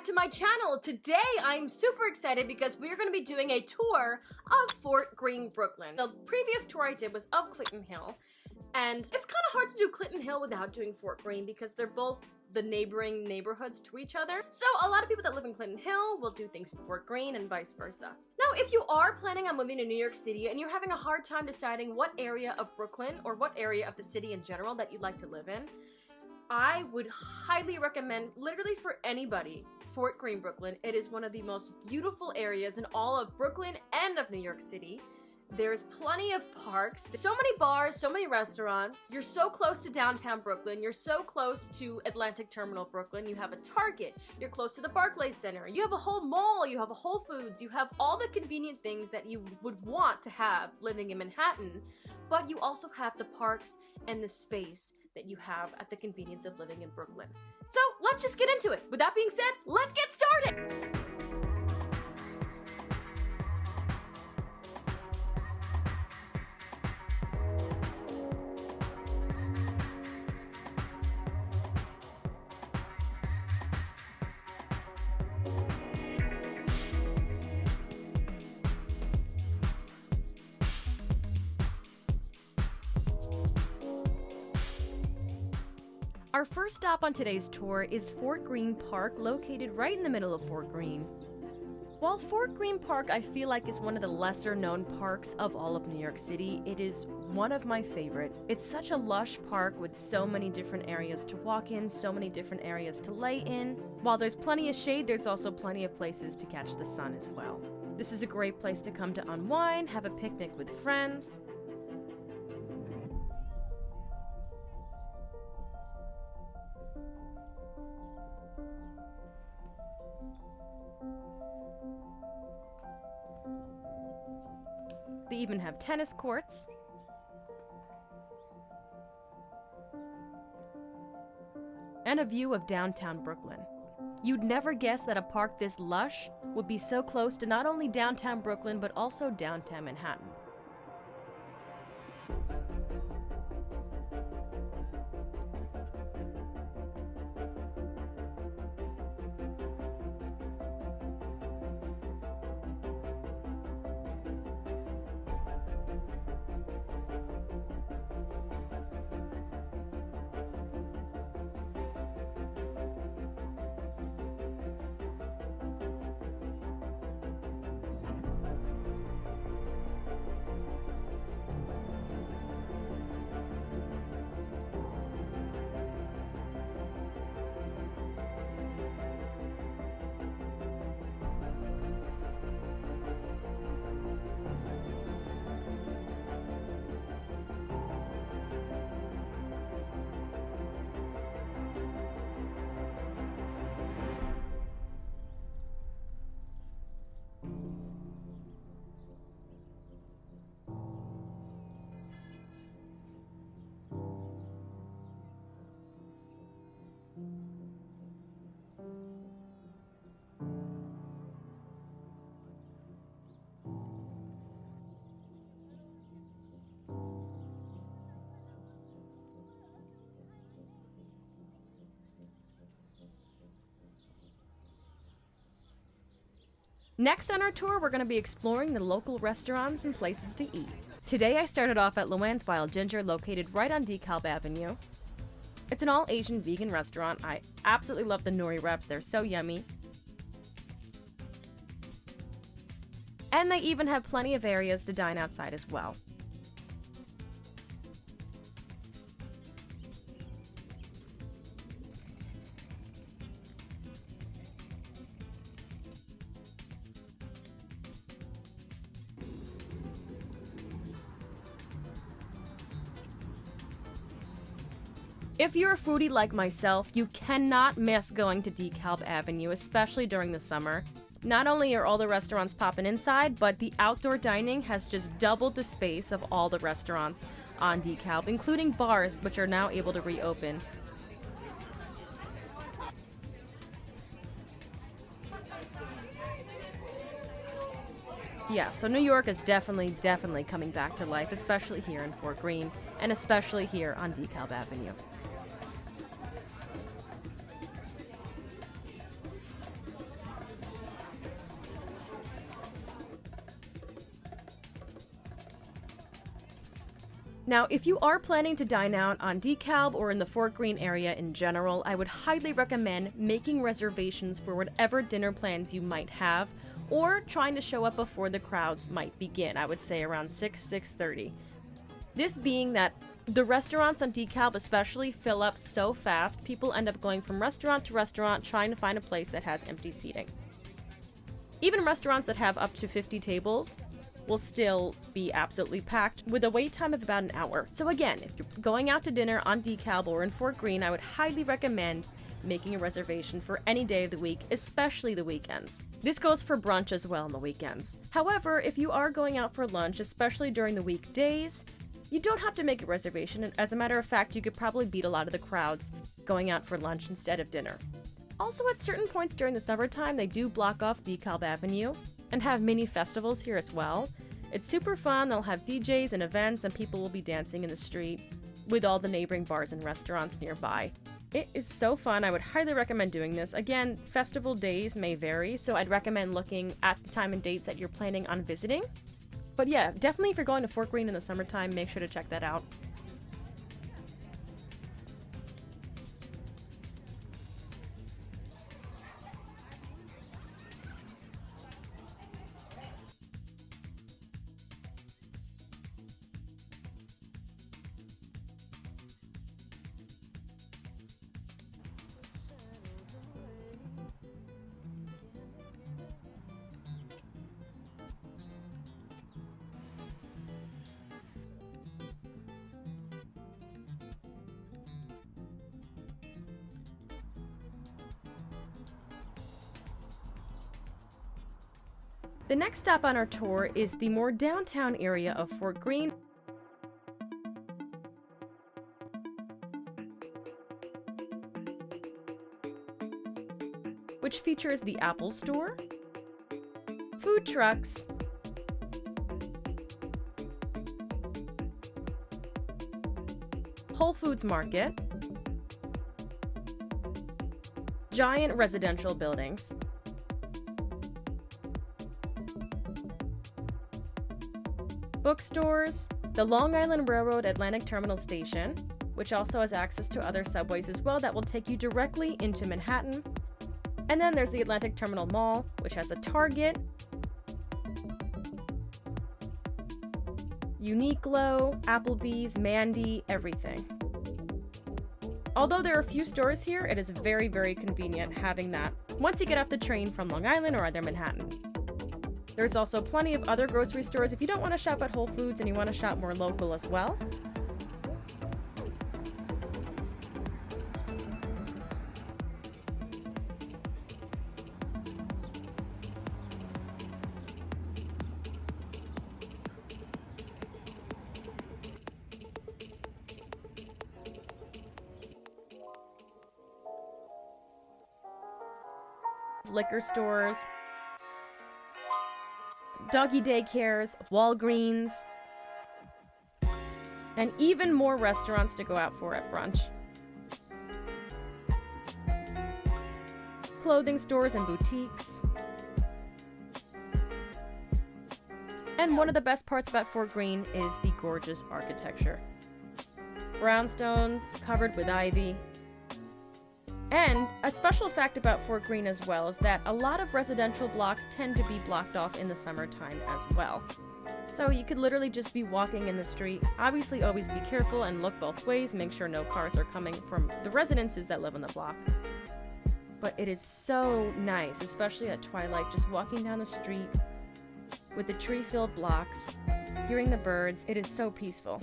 back to my channel. Today I'm super excited because we're going to be doing a tour of Fort Greene, Brooklyn. The previous tour I did was of Clinton Hill, and it's kind of hard to do Clinton Hill without doing Fort Greene because they're both the neighboring neighborhoods to each other. So a lot of people that live in Clinton Hill will do things in Fort Greene and vice versa. Now, if you are planning on moving to New York City and you're having a hard time deciding what area of Brooklyn or what area of the city in general that you'd like to live in, I would highly recommend, literally for anybody, Fort Greene, Brooklyn. It is one of the most beautiful areas in all of Brooklyn and of New York City. There's plenty of parks, so many bars, so many restaurants. You're so close to downtown Brooklyn. You're so close to Atlantic Terminal, Brooklyn. You have a Target. You're close to the Barclays Center. You have a whole mall. You have a Whole Foods. You have all the convenient things that you would want to have living in Manhattan, but you also have the parks and the space that you have at the convenience of living in Brooklyn. So let's just get into it. With that being said, let's get started! Our first stop on today's tour is Fort Greene Park, located right in the middle of Fort Greene. While Fort Greene Park I feel like is one of the lesser known parks of all of New York City, it is one of my favorite. It's such a lush park with so many different areas to walk in, so many different areas to lay in. While there's plenty of shade, there's also plenty of places to catch the sun as well. This is a great place to come to unwind, have a picnic with friends. They even have tennis courts. And a view of downtown Brooklyn. You'd never guess that a park this lush would be so close to not only downtown Brooklyn, but also downtown Manhattan. Next on our tour, we're going to be exploring the local restaurants and places to eat. Today I started off at Luann's Wild Ginger, located right on DeKalb Avenue. It's an all-Asian vegan restaurant. I absolutely love the nori wraps, they're so yummy. And they even have plenty of areas to dine outside as well. If you're a foodie like myself, you cannot miss going to DeKalb Avenue, especially during the summer. Not only are all the restaurants popping inside, but the outdoor dining has just doubled the space of all the restaurants on DeKalb, including bars, which are now able to reopen. Yeah, so New York is definitely coming back to life, especially here in Fort Greene, and especially here on DeKalb Avenue. Now, if you are planning to dine out on DeKalb or in the Fort Greene area in general, I would highly recommend making reservations for whatever dinner plans you might have, or trying to show up before the crowds might begin, I would say around 6:30. This being that the restaurants on DeKalb especially fill up so fast, people end up going from restaurant to restaurant trying to find a place that has empty seating. Even restaurants that have up to 50 tables will still be absolutely packed with a wait time of about an hour. So again, if you're going out to dinner on DeKalb or in Fort Greene, I would highly recommend making a reservation for any day of the week, especially the weekends. This goes for brunch as well on the weekends. However, if you are going out for lunch, especially during the weekdays, you don't have to make a reservation, and as a matter of fact, you could probably beat a lot of the crowds going out for lunch instead of dinner. Also, at certain points during the summertime, they do block off DeKalb Avenue and have mini festivals here as well. It's super fun. They'll have DJs and events, and people will be dancing in the street with all the neighboring bars and restaurants nearby. It is so fun. I would highly recommend doing this. Again, festival days may vary, so I'd recommend looking at the time and dates that you're planning on visiting. But yeah, definitely if you're going to Fort Greene in the summertime, make sure to check that out. The next stop on our tour is the more downtown area of Fort Greene, which features the Apple Store, food trucks, Whole Foods Market, giant residential buildings, bookstores, the Long Island Railroad Atlantic Terminal Station, which also has access to other subways as well that will take you directly into Manhattan. And then there's the Atlantic Terminal Mall, which has a Target, Uniqlo, Applebee's, Mandy, everything. Although there are a few stores here, it is very, very convenient having that once you get off the train from Long Island or either Manhattan. There's also plenty of other grocery stores if you don't want to shop at Whole Foods and you want to shop more local as well. Liquor stores, doggy daycares, Walgreens, and even more restaurants to go out for at brunch. Clothing stores and boutiques. And one of the best parts about Fort Greene is the gorgeous architecture. Brownstones covered with ivy. And a special fact about Fort Greene as well is that a lot of residential blocks tend to be blocked off in the summertime as well. So you could literally just be walking in the street. Obviously always be careful and look both ways, make sure no cars are coming from the residences that live on the block. But it is so nice, especially at twilight, just walking down the street with the tree-filled blocks, hearing the birds. It is so peaceful.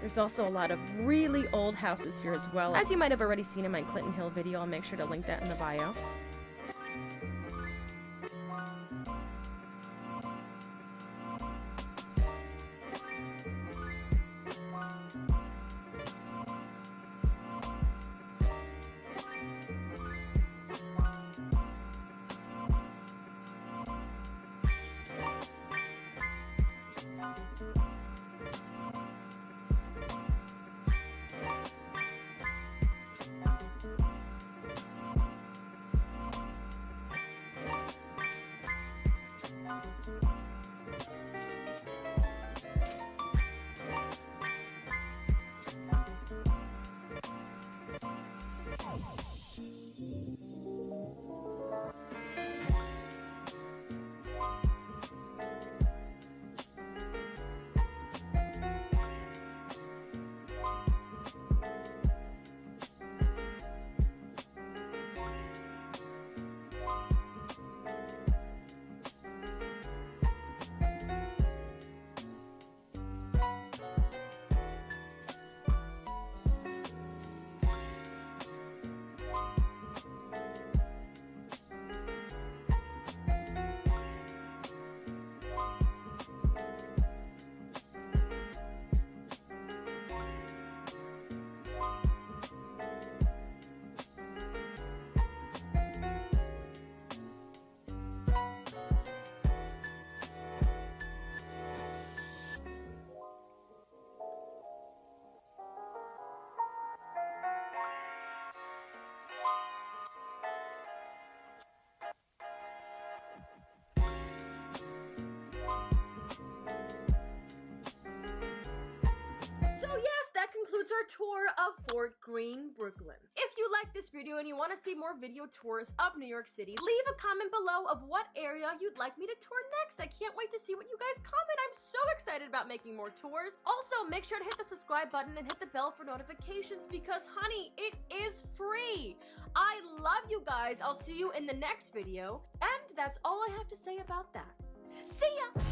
There's also a lot of really old houses here as well. As you might have already seen in my Clinton Hill video, I'll make sure to link that in the bio. tour of Fort Greene, Brooklyn. If you like this video and you want to see more video tours of New York City, leave a comment below of what area you'd like me to tour next. I can't wait to see what you guys comment. I'm so excited about making more tours. Also, make sure to hit the subscribe button and hit the bell for notifications because, honey, it is free. I love you guys. I'll see you in the next video. And that's all I have to say about that. See ya!